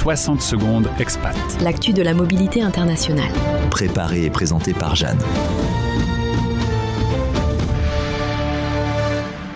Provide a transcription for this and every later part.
60 secondes expat. L'actu de la mobilité internationale. Préparé et présenté par Jeanne.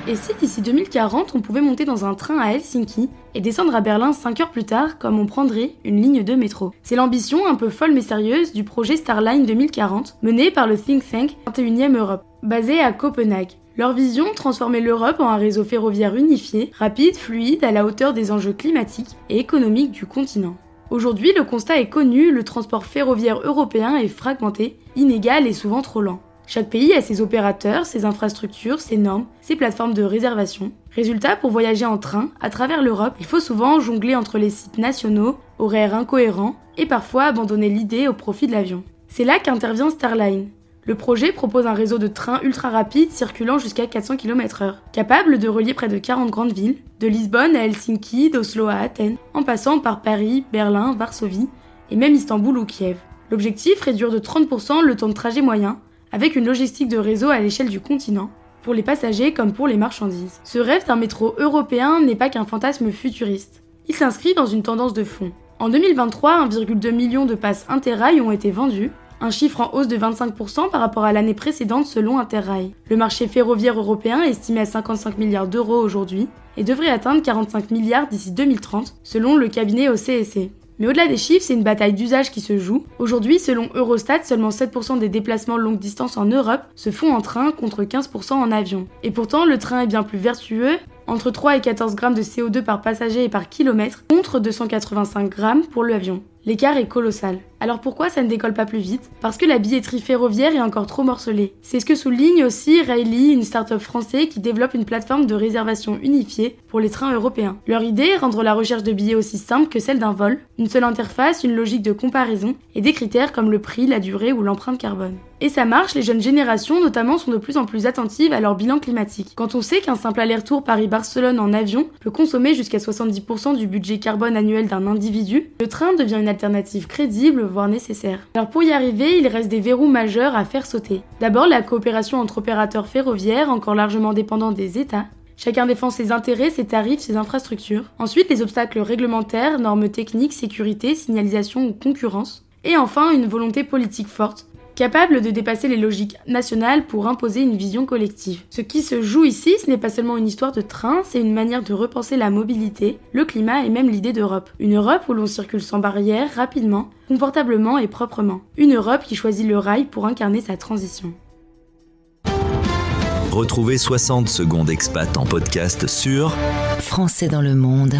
Et si d'ici 2040, on pouvait monter dans un train à Helsinki et descendre à Berlin 5 heures plus tard, comme on prendrait une ligne de métro? C'est l'ambition un peu folle mais sérieuse du projet Starline 2040, mené par le think tank 21e Europe, basé à Copenhague. Leur vision, transformer l'Europe en un réseau ferroviaire unifié, rapide, fluide, à la hauteur des enjeux climatiques et économiques du continent. Aujourd'hui, le constat est connu, le transport ferroviaire européen est fragmenté, inégal et souvent trop lent. Chaque pays a ses opérateurs, ses infrastructures, ses normes, ses plateformes de réservation. Résultat, pour voyager en train, à travers l'Europe, il faut souvent jongler entre les sites nationaux, horaires incohérents, et parfois abandonner l'idée au profit de l'avion. C'est là qu'intervient Starline. Le projet propose un réseau de trains ultra rapides circulant jusqu'à 400 km/h, capable de relier près de 40 grandes villes, de Lisbonne à Helsinki, d'Oslo à Athènes, en passant par Paris, Berlin, Varsovie, et même Istanbul ou Kiev. L'objectif, réduire de 30% le temps de trajet moyen, avec une logistique de réseau à l'échelle du continent, pour les passagers comme pour les marchandises. Ce rêve d'un métro européen n'est pas qu'un fantasme futuriste. Il s'inscrit dans une tendance de fond. En 2023, 1,2 million de passes Interrail ont été vendues, un chiffre en hausse de 25% par rapport à l'année précédente selon Interrail. Le marché ferroviaire européen est estimé à 55 milliards d'euros aujourd'hui et devrait atteindre 45 milliards d'ici 2030, selon le cabinet OCSE. Mais au-delà des chiffres, c'est une bataille d'usage qui se joue. Aujourd'hui, selon Eurostat, seulement 7% des déplacements longue distance en Europe se font en train contre 15% en avion. Et pourtant, le train est bien plus vertueux, entre 3 et 14 grammes de CO2 par passager et par kilomètre, contre 285 grammes pour l'avion. L'écart est colossal. Alors pourquoi ça ne décolle pas plus vite? Parce que la billetterie ferroviaire est encore trop morcelée. C'est ce que souligne aussi Rayli, une start-up française qui développe une plateforme de réservation unifiée pour les trains européens. Leur idée, rendre la recherche de billets aussi simple que celle d'un vol, une seule interface, une logique de comparaison et des critères comme le prix, la durée ou l'empreinte carbone. Et ça marche, les jeunes générations notamment sont de plus en plus attentives à leur bilan climatique. Quand on sait qu'un simple aller-retour Paris-Barcelone en avion peut consommer jusqu'à 70% du budget carbone annuel d'un individu, le train devient une alternative crédible, voire nécessaire. Alors pour y arriver, il reste des verrous majeurs à faire sauter. D'abord la coopération entre opérateurs ferroviaires, encore largement dépendants des États. Chacun défend ses intérêts, ses tarifs, ses infrastructures. Ensuite, les obstacles réglementaires, normes techniques, sécurité, signalisation ou concurrence. Et enfin, une volonté politique forte, capable de dépasser les logiques nationales pour imposer une vision collective. Ce qui se joue ici, ce n'est pas seulement une histoire de train, c'est une manière de repenser la mobilité, le climat et même l'idée d'Europe. Une Europe où l'on circule sans barrière, rapidement, confortablement et proprement. Une Europe qui choisit le rail pour incarner sa transition. Retrouvez 60 secondes expat en podcast sur Français dans le monde.